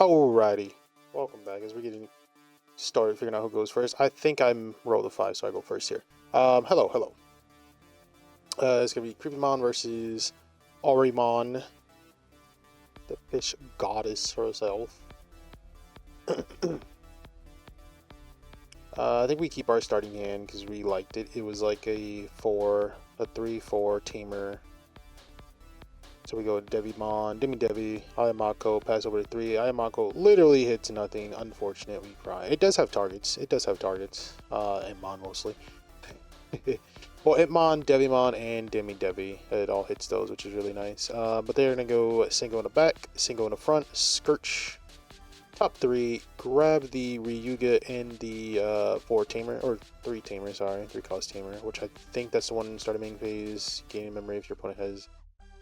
Alrighty, welcome back as we're getting started figuring out who goes first. I think I'm roll the 5, so I go first here. Hello. It's gonna be Creepymon versus Ariemon, the fish goddess herself. I think we keep our starting hand because we liked it. It was like a 3-4 tamer. So we go Digimon, Devi, Ayamako, pass over to 3. Ayamako literally hits nothing. Unfortunate, we cry. It does have targets. Itmon mostly. Well, Itmon, Devimon, and Devi. It all hits those, which is really nice. But they're going to go single in the back, single in the front, Scourge, top 3, grab the Ryuga and the 4 tamer, or 3 tamer, sorry, 3 cost tamer, which I think that's the one starting main phase, gaining memory if your opponent has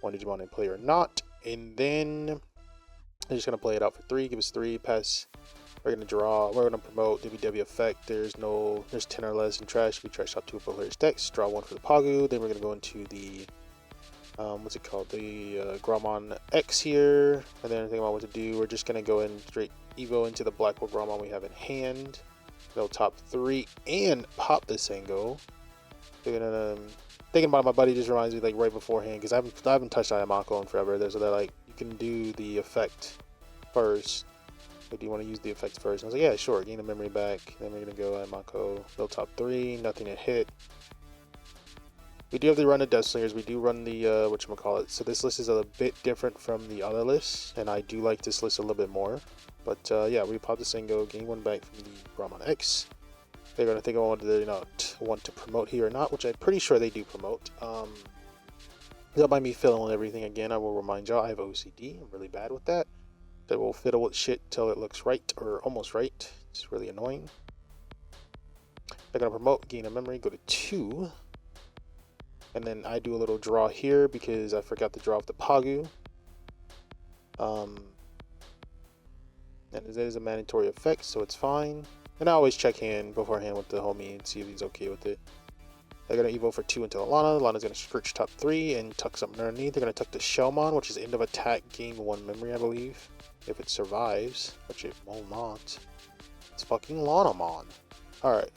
one Digimon in play or not. And then I'm just gonna play it out for 3, give us 3, pass. We're gonna draw, we're gonna promote Devi effect. There's 10 or less in trash. We trash out 2 players' decks, draw 1 for the Pagu. Then we're gonna go into the what's it called? The Gramon X here. And then anything about what to do, we're just gonna go in straight Evo into the Black Hole Gramon we have in hand. Go top 3 and pop the Sengo. They're gonna thinking about my buddy just reminds me like right beforehand because I haven't touched Ayamako in forever. So they're like, you can do the effect first. But do you want to use the effect first? And I was like, yeah, sure. Gain the memory back. Then we're gonna go Ayamako. Build top 3. Nothing to hit. We do have to run the Death Slingers. We do run the whatchamacallit. So this list is a bit different from the other lists, and I do like this list a little bit more. But yeah, we pop the Sengo, gain 1 back from the Brahman X. They're gonna think I want to promote here or not, which I'm pretty sure they do promote. That might be filling everything again. I will remind y'all I have OCD. I'm really bad with that. That will fiddle with shit till it looks right or almost right. It's really annoying. They're gonna promote, gain a memory, go to 2, and then I do a little draw here because I forgot to draw off the Pagu. And it is a mandatory effect, so it's fine. And I always check hand beforehand with the homie and see if he's okay with it. They're going to evo for 2 into Lana. Lana's going to Scourge top 3 and tuck something underneath. They're going to tuck the Shellmon, which is end of attack, gain 1 memory, I believe. If it survives, which it will not. It's fucking Lanamon. Alright,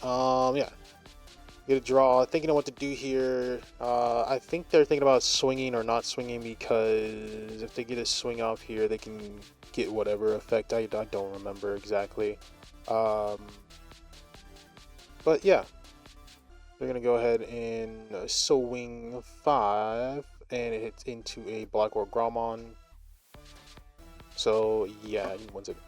yeah. Get a draw. Thinking of what to do here. I think they're thinking about swinging or not swinging because if they get a swing off here, they can get whatever effect. I don't remember exactly. But yeah, they're gonna go ahead and swing 5, and it hits into a Black Orb Gramon. So yeah, 1 second.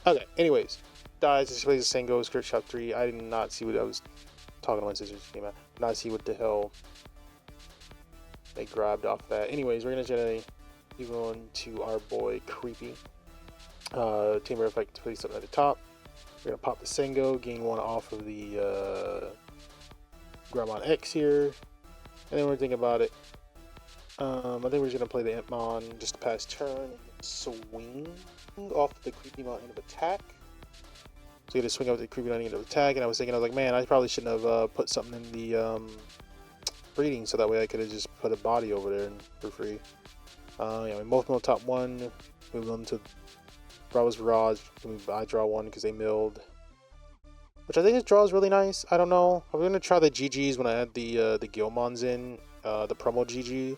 Okay, anyways, dies, displays the Sengo, Scourge top 3. I did not see what I was talking to my sisters came out. Not see what the hell they grabbed off that. Anyways, we're gonna generate even into our boy Creepy. Tamer effect place up at the top. We're gonna pop the Sengo, gain 1 off of the Gramon X here. And then we're thinking about it. I think we're just gonna play the Itmon just to pass turn and swing off the Creepymon end of attack. So you gotta swing up the Creepymon end of attack, and I was like, man, I probably shouldn't have put something in the breeding, so that way I could have just put a body over there for free. Yeah, we both mill top 1, move them to Bravo's Raj. I draw 1 because they milled, which I think this draw is really nice. I don't know. I'm gonna try the GGs when I add the Gilmons in, the promo GG,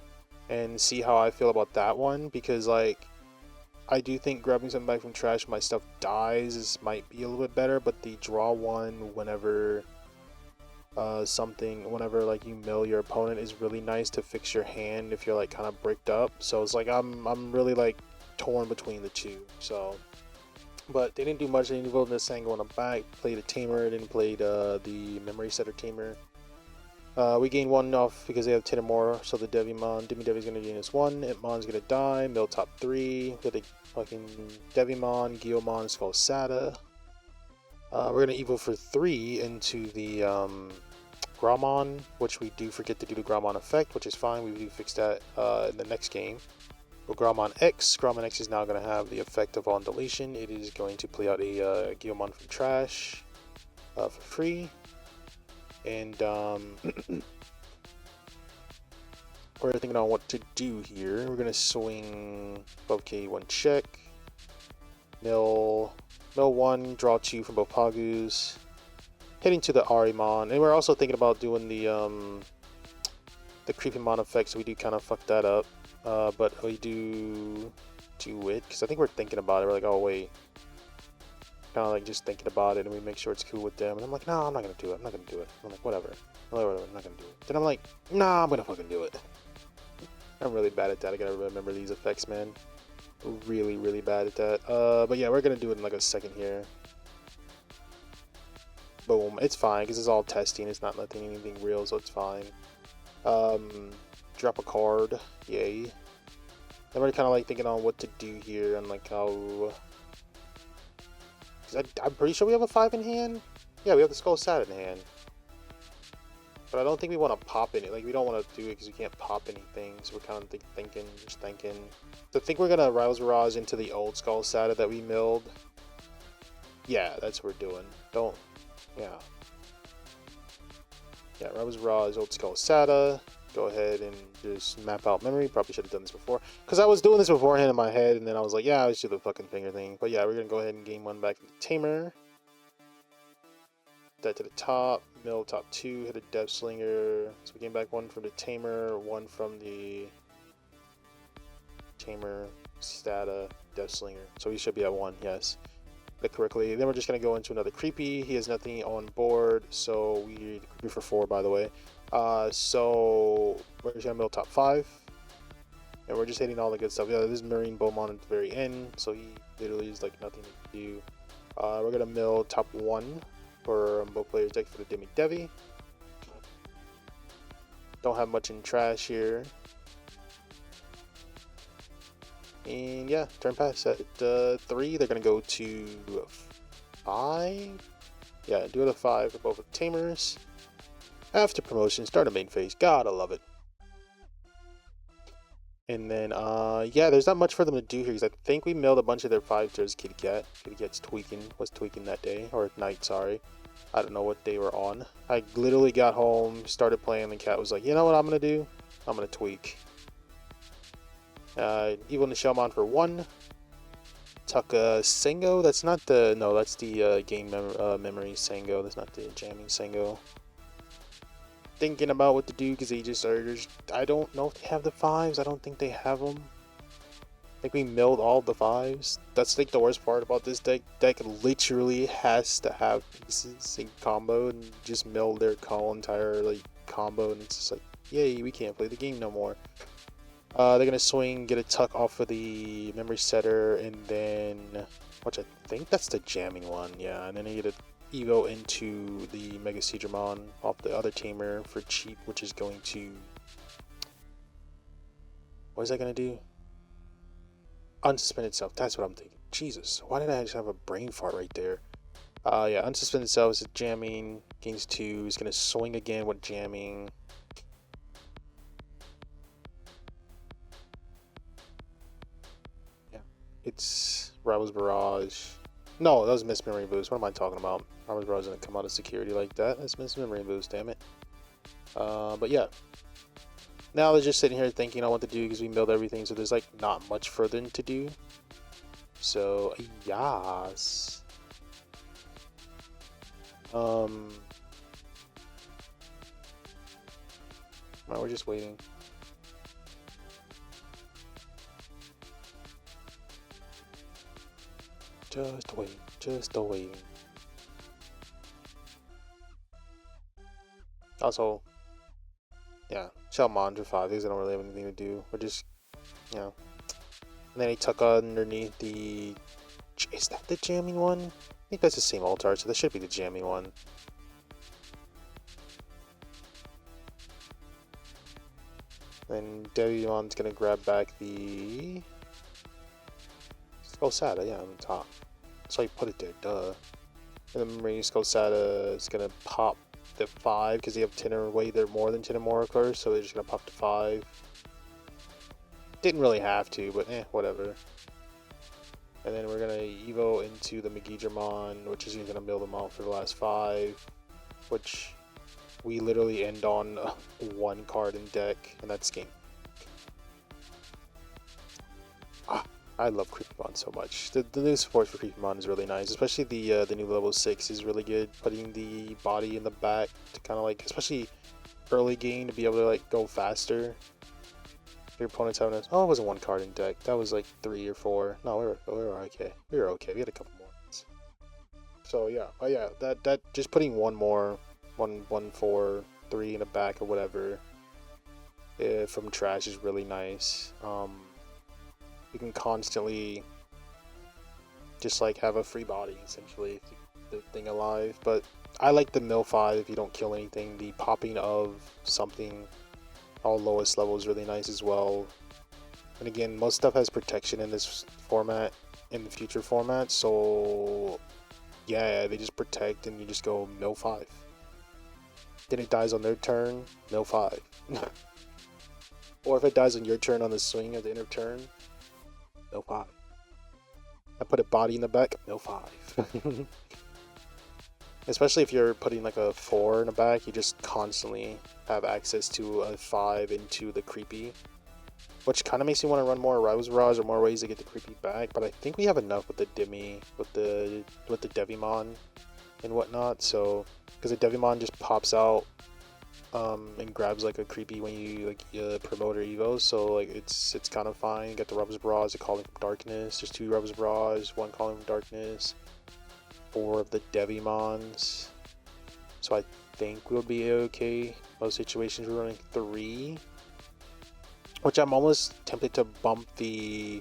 and see how I feel about that one, because like I do think grabbing something back from trash when my stuff dies might be a little bit better, but the draw 1 whenever whenever like you mill your opponent is really nice to fix your hand if you're like kind of bricked up. So it's like I'm really like torn between the two. So, but they didn't do much. They didn't vote in this angle on the back. Played a tamer. Didn't play the memory setter tamer. We gain 1 off because they have 10 or more. So the Devi's gonna gain us 1. Itmon's gonna die. Mill top 3 with a fucking Devimon, Guilmon, Skull Sada. We're gonna evo for 3 into the Gramon, which we do forget to do the Gramon effect, which is fine. We do fix that in the next game. With Gromon X, Gromon X is now going to have the effect of on deletion. It is going to play out a Guilmon from trash for free. And we're thinking on what to do here. We're going to swing 12k, 1 check. Mill 1, draw 2 from both Pagus. Heading to the Ariemon. And we're also thinking about doing the Creepymon effect, so we do kind of fuck that up. But we do it, because I think we're thinking about it. We're like, oh wait. Kind of like just thinking about it, and we make sure it's cool with them. And I'm like, no, I'm not going to do it. I'm not going to do it. I'm like, whatever. I'm not going to do it. Then I'm like, nah, I'm going to fucking do it. I'm really bad at that. I got to remember these effects, man. Really, really bad at that. But yeah, we're going to do it in like a second here. Boom. It's fine, because it's all testing. It's not nothing, anything real, so it's fine. Drop a card. Yay. Then we're kind of like thinking on what to do here and like how... I'm pretty sure we have a 5 in hand. Yeah, we have the Skull Sat in hand. But I don't think we want to pop any. Like, we don't want to do it because we can't pop anything. So we're kind of thinking. So I think we're going to Rivals Barrage into the old Skull Sata that we milled. Yeah, that's what we're doing. Yeah. Yeah, Rivals Barrage, old Skull Sata. Go ahead and just map out memory. Probably should have done this before. Because I was doing this beforehand in my head, and then I was like, yeah, I should do the fucking finger thing. But yeah, we're going to go ahead and game 1 back into Tamer. That to the top, mill top 2, hit a Death Slinger. So we gain back 1 from the Tamer, 1 from the Tamer, Stata, Death Slinger. So we should be at 1, yes. Click correctly. Then we're just going to go into another Creepy. He has nothing on board, so we need Creepy for 4, by the way. So we're just going to mill top 5. And we're just hitting all the good stuff. Yeah, this is Marine Beaumont at the very end, so he literally is like nothing to do. We're going to mill top 1. For both players' deck for the Demi Devi. Don't have much in trash here. And yeah, turn pass at 3. They're going to go to 5. Yeah, do it at 5 for both of Tamers. After promotion, start a main phase. God, I love it. And then, yeah, there's not much for them to do here because I think we milled a bunch of their 5s towards Kitty Cat. Kitty Cat's was tweaking that day, or night, sorry. I don't know what they were on. I literally got home, started playing, and the cat was like, you know what I'm going to do? I'm going to tweak. Evil Nishelmon for 1. Tuck Sengo. That's not the... No, that's the game memory Sengo. That's not the jamming Sengo. Thinking about what to do because they just are... I don't know if they have the 5s. I don't think they have them. I think we milled all the 5s. That's like the worst part about this deck. Deck literally has to have pieces in combo and just mill their entire like combo, and it's just like, yay, we can't play the game no more. They're gonna swing, get a tuck off of the memory setter, and then, which I think that's the jamming one, yeah, and then they get a Evo into the Mega Digimon off the other Tamer for cheap, which is going to... What is that gonna do? Unsuspend itself. That's what I'm thinking. Jesus, why did I just have a brain fart right there? Yeah, unsuspend itself is jamming. Gains 2. He's gonna swing again with jamming. Yeah, it's Rivals Barrage. No, that was Miss Memory Boost. What am I talking about? Rivals Barrage didn't come out of security like that. That's Miss Memory Boost, damn it. But yeah. Now they're just sitting here thinking on what to do because we milled everything, so there's like not much for them to do. So yes. Right, we're just waiting. Just waiting. Also, yeah, Shellmon for 5. These don't really have anything to do. We're just, you know. And then he tuck underneath the... Is that the jamming one? I think that's the same altar, so that should be the jamming one. Then Devimon's gonna grab back the... Skull Sata, yeah, on the top. That's why you put it there, duh. And then Marine Skull Sata is gonna pop the 5 because they have 10 or way they're more than 10 or more colors, so they're just gonna pop to 5. Didn't really have to, but whatever. And then we're gonna evo into the Digimon, which is gonna build them out for the last 5, which we literally end on 1 card in deck, and that's game. I love Creepymon so much. The new support for Creepymon is really nice, especially the new level 6 is really good. Putting the body in the back to kind of like, especially early game, to be able to like go faster. Your opponent's having oh, it wasn't 1 card in deck. That was like 3 or 4. No, we were okay. We were okay. We had a couple more. So yeah, but yeah, that just putting 1 more, 1, 4, 3 in the back or whatever, from trash is really nice. You can constantly just like have a free body essentially, the thing alive. But I like the mill 5 if you don't kill anything. The popping of something all lowest level is really nice as well. And again, most stuff has protection in this format, in the future format, so yeah, they just protect and you just go mill 5. Then it dies on their turn, mill 5. Or if it dies on your turn on the swing of the end of turn, mill 5. I put a body in the back, mill 5. Especially if you're putting like a 4 in the back, you just constantly have access to a 5 into the creepy. Which kind of makes me want to run more Rise Barrage or more ways to get the creepy back, but I think we have enough with the Demi, with the Devimon and whatnot. So, because the Devimon just pops out and grabs like a creepy when you like promote or evo, so like it's kind of fine. You got the Rise Barrage, the Calling from Darkness. There's 2 Rise Barrage, 1 Calling from Darkness, 4 of the Devimons. So I think we'll be okay. Most situations we're running 3. Which I'm almost tempted to bump the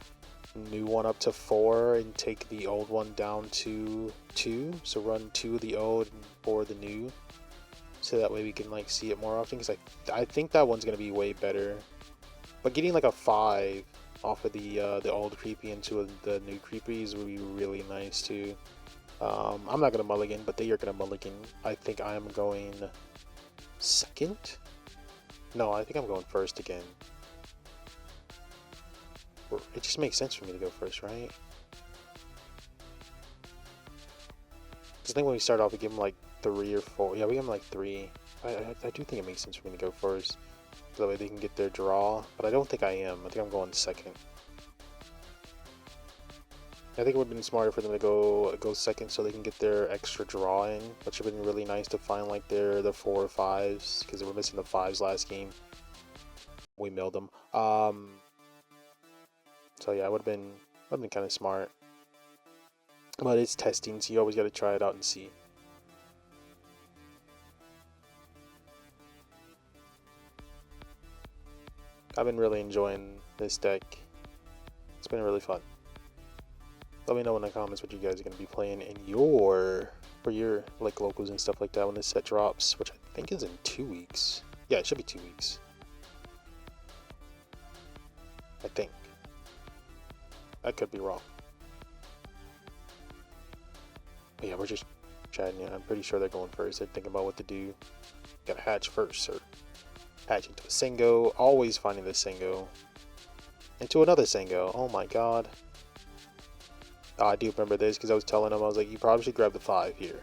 new one up to 4 and take the old one down to 2. So run 2 of the old and 4 of the new. So that way we can like see it more often. Because I think that one's going to be way better. But getting like a 5 off of the old creepy into the new creepies would be really nice too. I'm not going to mulligan, but they are going to mulligan. I think I am going second? No, I think I'm going first again. It just makes sense for me to go first, right? Because I think when we start off, we give them like 3 or 4. Yeah, we give them like 3. I do think it makes sense for me to go first. So that way they can get their draw. But I don't think I am. I think I'm going second. I think it would have been smarter for them to go second so they can get their extra draw in. Which would have been really nice to find like the 4 or 5s. Because they were missing the 5s last game. We milled them. So yeah, it would have been kind of smart. But it's testing, so you always got to try it out and see. I've been really enjoying this deck. It's been really fun. Let me know in the comments what you guys are going to be playing in for your like locals and stuff like that when this set drops, which I think is in 2 weeks. Yeah, it should be 2 weeks. I think. I could be wrong. But yeah, we're just chatting. Yeah, I'm pretty sure they're going first. They're thinking about what to do. Gotta hatch first, or hatch into a Sengo. Always finding the Sengo. Into another Sengo. Oh my god. Oh, I do remember this because I was telling them, I was like, you probably should grab the 5 here.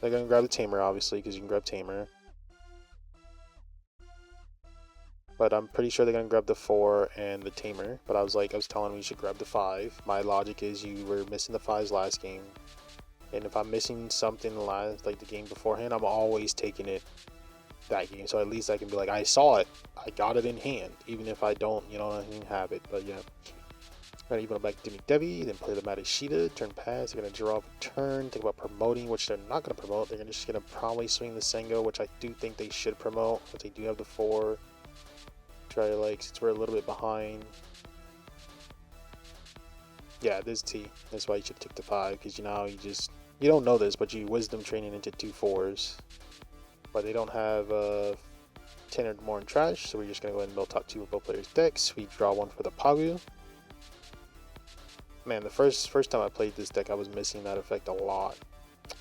They're gonna grab the Tamer, obviously, because you can grab Tamer. But I'm pretty sure they're gonna grab the 4 and the Tamer. But I was telling them you should grab the 5. My logic is you were missing the 5s last game. And if I'm missing something like the game beforehand, I'm always taking it that game. So at least I can be like, I saw it. I got it in hand. Even if I don't, I didn't have it. But yeah. Gonna even go back to Devi, then play the Madashita, turn pass. They're gonna draw up a turn, think about promoting, which they're not gonna promote. They're just gonna probably swing the Sengo, which I do think they should promote, but they do have the 4. Try to since we're a little bit behind. Yeah, this T. That's why you should take the 5, because you don't know this, but you wisdom training into 2 4s. But they don't have 10 or more in trash, so we're just gonna go ahead and build top 2 of both players' decks. We draw 1 for the Pagu. Man, the first time I played this deck, I was missing that effect a lot.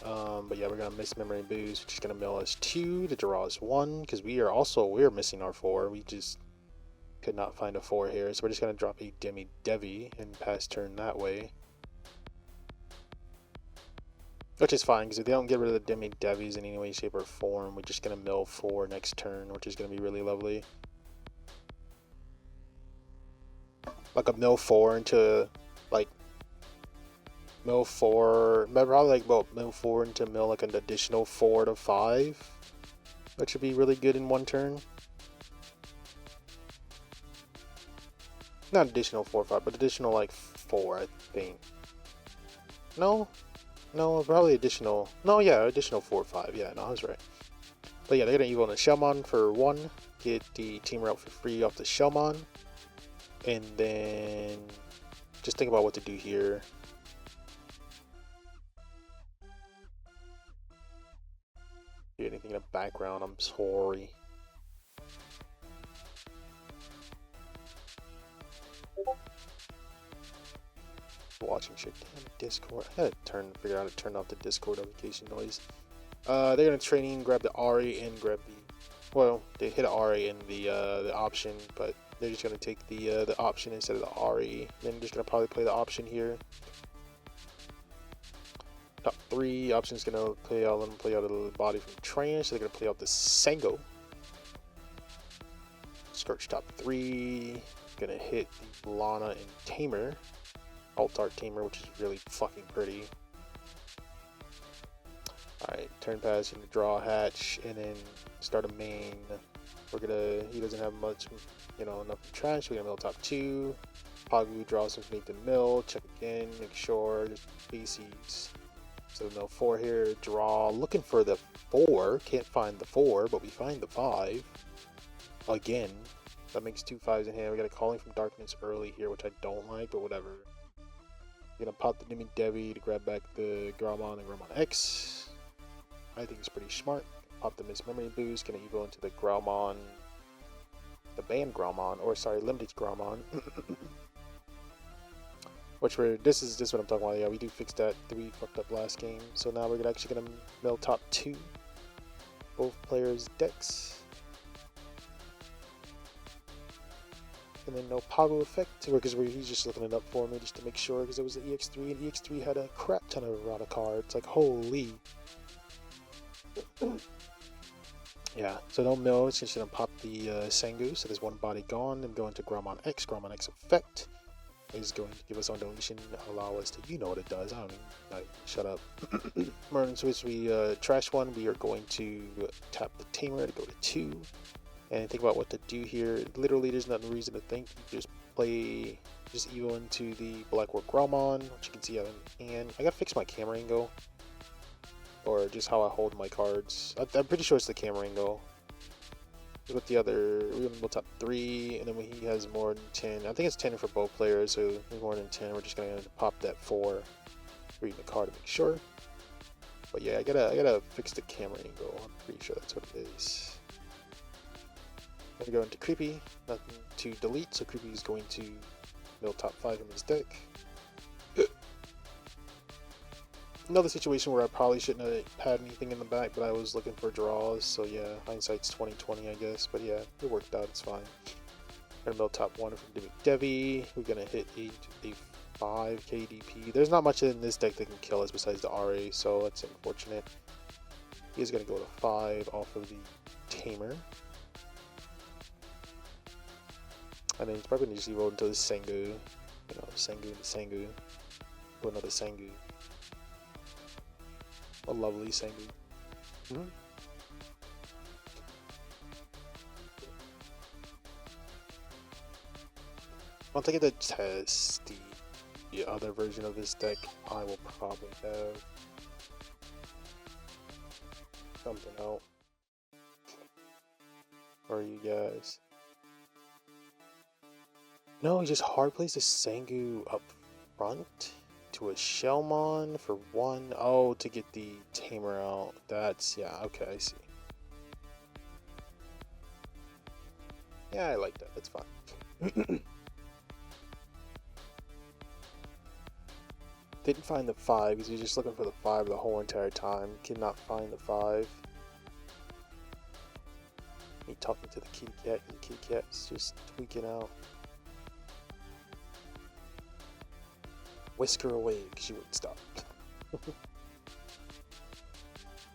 But yeah, we're gonna miss Memory Boost, which is gonna mill us 2 to draw us 1, because we're missing our 4. Could not find a 4 here, so we're just going to drop a Demi Devi and pass turn that way. Which is fine, because if they don't get rid of the Demi Devis in any way, shape, or form, we're just going to mill 4 next turn, which is going to be really lovely. Like a mill 4 into, like, mill 4, probably like, well, mill 4 into mill like an additional 4 to 5. That should be really good in one turn. Not additional 4 or 5, but additional like 4, I think. No, probably additional. No, yeah, additional 4 or 5. Yeah, no, I was right. But yeah, they're gonna evolve the Shellmon for 1, get the teamer out for free off the Shellmon, and then just think about what to do here. Do anything in the background? I'm sorry. Watching shit. Damn Discord. I gotta figure out how to turn off the Discord notification noise. They're gonna training, grab the Ari and grab the. Well, they hit Ari in the option, but they're just gonna take the option instead of the Ari. Then they're just gonna probably play the option here. Top 3 options gonna play out. Let them play out a little body from Trance. So they're gonna play out the Sango. Scorch top 3. Gonna hit the Lana and Tamer. Alt-Art Tamer, which is really fucking pretty. Alright, turn pass, gonna draw a hatch, and then start a main. He doesn't have much, enough in trash. We're gonna mill top 2. Pagu draws some beneath the mill, check again, make sure, just bases. So mill 4 here, draw, looking for the 4, can't find the 4, but we find the 5. Again, that makes 2 5s in hand. We got a Calling from Darkness early here, which I don't like, but whatever. Gonna pop the Demi Devi to grab back the Greymon and Greymon X. I think it's pretty smart. Pop the Miss Memory Boost. Gonna evo into the Greymon, the banned Greymon, or sorry, limited Greymon. Which this is what I'm talking about. Yeah, we do fix that. We fucked up last game, so now we're actually gonna mill top 2. Both players' decks. And then no Pago effect, because he's just looking it up for me just to make sure, because it was an EX3, and EX3 had a crap ton of errata cards. Like, holy. Yeah, so no mill, it's just gonna pop the Sengu, so there's one body gone, and go into Greymon X. Greymon X effect is going to give us on deletion, allow us to, you know what it does, I don't even, shut up. Merlin switch, we trash one, we are going to tap the Tamer to go to 2. And think about what to do here. Literally, there's no reason to think. You just evo into the Blackwork Greymon, which you can see I have in hand. I gotta fix my camera angle, or just how I hold my cards. I'm pretty sure it's the camera angle. With the other, we're gonna go top 3, and then when he has more than 10, I think it's 10 for both players. So there's more than 10. We're just gonna pop that 4, read the card to make sure. But yeah, I gotta fix the camera angle. I'm pretty sure that's what it is. I'm going to go into Creepy, nothing to delete, so Creepy is going to mill top 5 in his deck. Another situation where I probably shouldn't have had anything in the back, but I was looking for draws, so yeah, hindsight's 20/20, I guess, but yeah, it worked out, it's fine. We're going to mill top 1 from Demi Devi. We're going to hit a 5 KDP. There's not much in this deck that can kill us besides the RA, so that's unfortunate. He's going to go to 5 off of the Tamer. And then he's probably going to just evolve into the Sengu. Sengu and Sengu. Go another Sengu. A lovely Sengu. Once I get to test the other version of this deck, I will probably have something out for you guys. No, he just hard plays the Sengu up front to a Shellmon for 1. Oh, to get the Tamer out. That's, yeah, okay, I see. Yeah, I like that. That's fine. Didn't find the 5 because he's just looking for the 5 the whole entire time. Could not find the 5. Me talking to the kitty cat. The kitty cat is just tweaking out. Whisk her away because she wouldn't stop.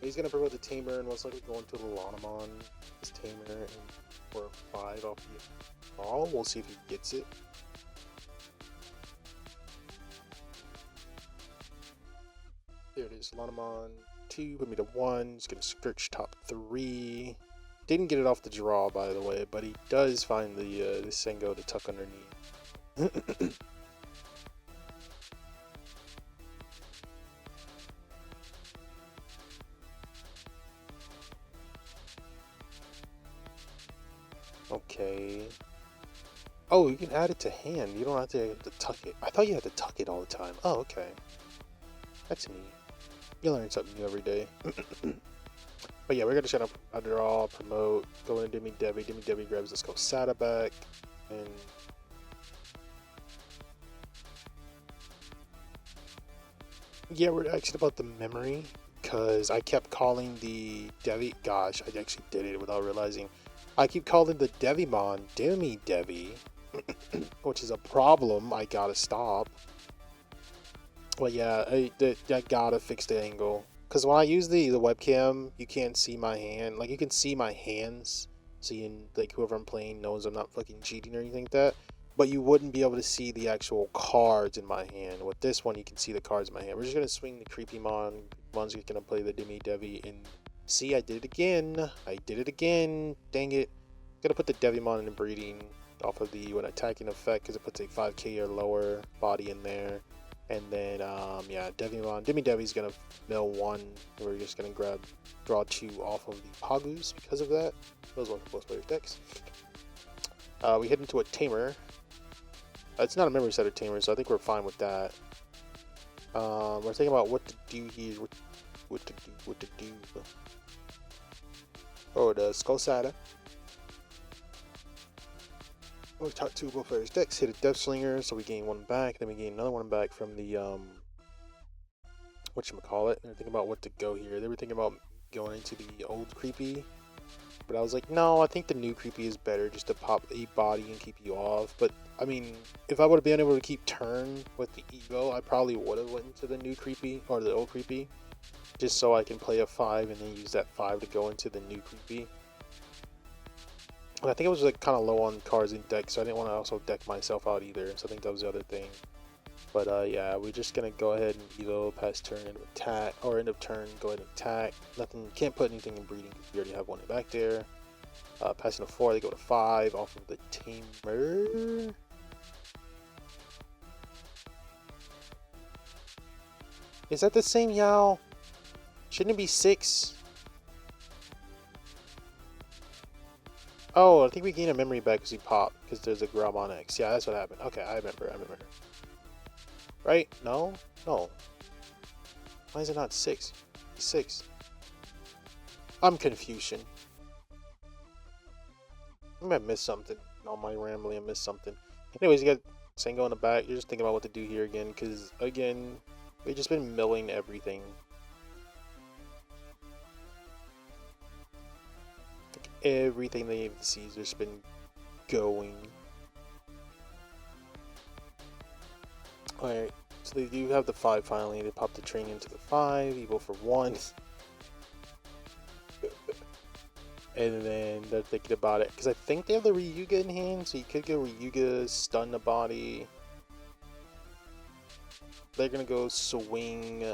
He's gonna promote the Tamer and most likely go into the Lanamon. His Tamer and for a 5 off the ball. We'll see if he gets it. There it is, Lanamon 2, put me to 1. He's gonna search top 3. Didn't get it off the draw, by the way, but he does find the Sengo to tuck underneath. Okay. Oh, you can add it to hand. You don't have to tuck it. I thought you had to tuck it all the time. Oh, okay. That's neat. You learn something new every day. But yeah, we're gonna shut up, draw, promote, go into Demi Devi. Demi Devi grabs the Skosada back, and yeah, we're actually about the memory because I kept calling the Devi. Gosh, I actually did it without realizing. I keep calling the Devimon Demi Devi, which is a problem. I gotta stop. Well, yeah, I gotta fix the angle. Because when I use the webcam, you can't see my hand. Like, you can see my hands. So you can, like, whoever I'm playing knows I'm not fucking cheating or anything like that. But you wouldn't be able to see the actual cards in my hand. With this one, you can see the cards in my hand. We're just going to swing the Creepymon. Mon's going to play the Demi Devi. And see, I did it again. I did it again. Dang it. Going to put the Devimon in the breeding off of the when attacking effect. Because it puts a 5k or lower body in there. And then, yeah, Devimon. Demi Devi's going to mill 1. We're just going to draw 2 off of the Pagus because of that. Those ones are both players' decks. We head into a Tamer. It's not a memory set of Tamer, so I think we're fine with that. We're thinking about what to do here. What to do. Oh, the Skosada. We talked to both players' decks, hit a Death Slinger, so we gain 1 back, then we gain another 1 back from the, whatchamacallit. They were thinking about what to go here. They were thinking about going into the old Creepy, but I was like, no, I think the new Creepy is better, just to pop a body and keep you off. But, I mean, if I would have been able to keep turn with the Evo, I probably would have went into the new Creepy, or the old Creepy, just so I can play a 5 and then use that 5 to go into the new Creepy. And I think it was like kind of low on cards in deck, so I didn't want to also deck myself out either. So I think that was the other thing. But yeah, we're just gonna go ahead and Evo, pass turn, end of attack, or end of turn, go ahead and attack. Nothing, can't put anything in breeding because we already have 1 back there. Passing to 4, they go to 5 off of the Tamer. Is that the same Yao? Shouldn't it be 6? Oh, I think we gain a memory back because he popped, because there's a Graumon X. Yeah, that's what happened. Okay, I remember. Right? No? No. Why is it not 6? 6. I'm Confucian. I might miss something. On my rambling, I missed something. Anyways, you got Sengo in the back. You're just thinking about what to do here again, because, again, we've just been milling everything. Everything they need to see has just been going. Alright, so they do have the 5 finally. They pop the train into the 5, Evo for 1. And then they're thinking about it, because I think they have the Ryuga in hand, so you could go Ryuga, stun the body. They're gonna go swing.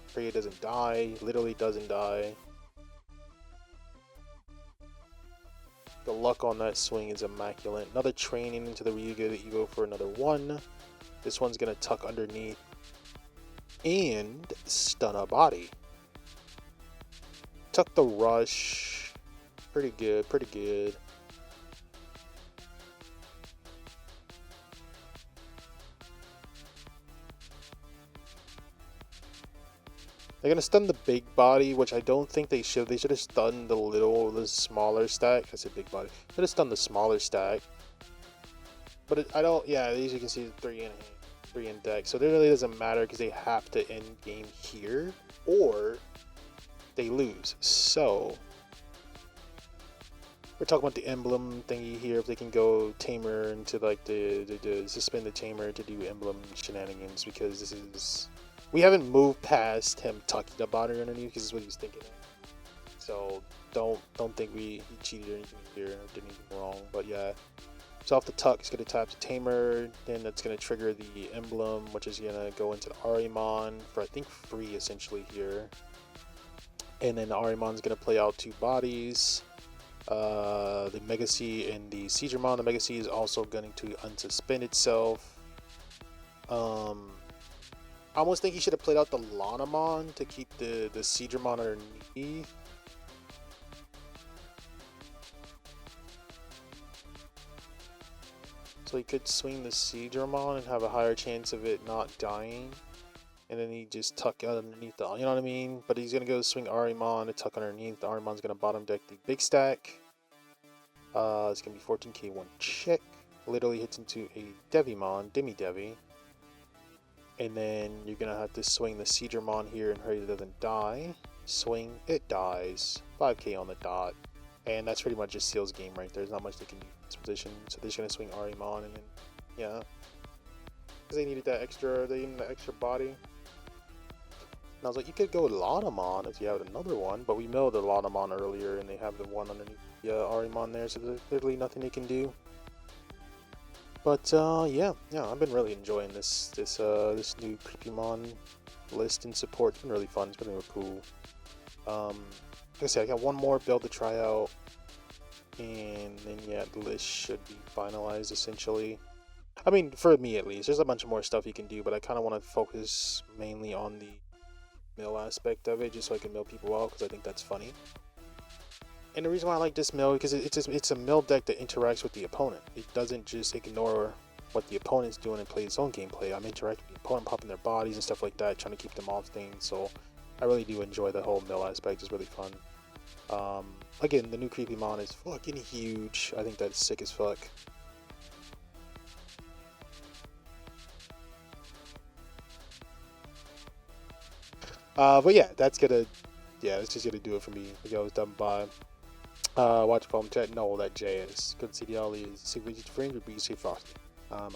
Freya doesn't die, literally doesn't die. The luck on that swing is immaculate. Another training into the Ryuga that you go for another 1. This one's gonna tuck underneath and stun a body. Tuck the rush. Pretty good, pretty good. They're gonna stun the big body, which I don't think they should. They should have stunned the smaller stack. I said big body. Should have stunned the smaller stack. But I don't. Yeah, as you can see, 3 in deck. So it really doesn't matter because they have to end game here, or they lose. So we're talking about the emblem thingy here. If they can go tamer into like the suspend the tamer to do emblem shenanigans, because this is, we haven't moved past him tucking the body underneath because this is what he's thinking of. So don't think he cheated or anything here or did anything wrong. But yeah, so off the tuck, it's gonna tap the tamer. Then that's gonna trigger the emblem, which is gonna go into the Ariemon for I think free essentially here. And then the Ariemon's gonna play out 2 bodies. The Mega C and the Seedramon. The Mega C is also going to unsuspend itself. I almost think he should have played out the Lanamon to keep the Seedramon underneath. So he could swing the Seedramon and have a higher chance of it not dying. And then he just tuck underneath the, you know what I mean? But he's going to go swing Ariemon to tuck underneath. The Ariemon's going to bottom deck the big stack. It's going to be 14k 1 check. Literally hits into a Devimon, Demi-Devi. And then you're going to have to swing the Seedramon here and hurry it doesn't die. Swing, it dies. 5k on the dot. And that's pretty much just seals game right there. There's not much they can do in this position. So they're just going to swing Ariemon and then, yeah. Because they needed that extra, body. And I was like, you could go Lanamon if you have another one, but we milled the Lanamon earlier, and they have the one underneath the Ariemon there, so there's literally nothing they can do. But yeah, I've been really enjoying this new Creepymon list and support. It's been really fun. It's been really cool. Like I said, I got one more build to try out, and then yeah, the list should be finalized essentially. I mean, for me at least, there's a bunch of more stuff you can do, but I kind of want to focus mainly on the mill aspect of it, just so I can mill people out, because I think that's funny. And the reason why I like this mill, because it's a mill deck that interacts with the opponent. It doesn't just ignore what the opponent's doing and play its own gameplay. I'm interacting with the opponent, popping their bodies and stuff like that, trying to keep them off things. So I really do enjoy the whole mill aspect. It's really fun. Again, the new Creepymon is fucking huge. I think that's sick as fuck. But yeah, that's just gonna do it for me. The video is done by watch phone chat. No, that J is good. CDL is super friends with BC Frosty. Out.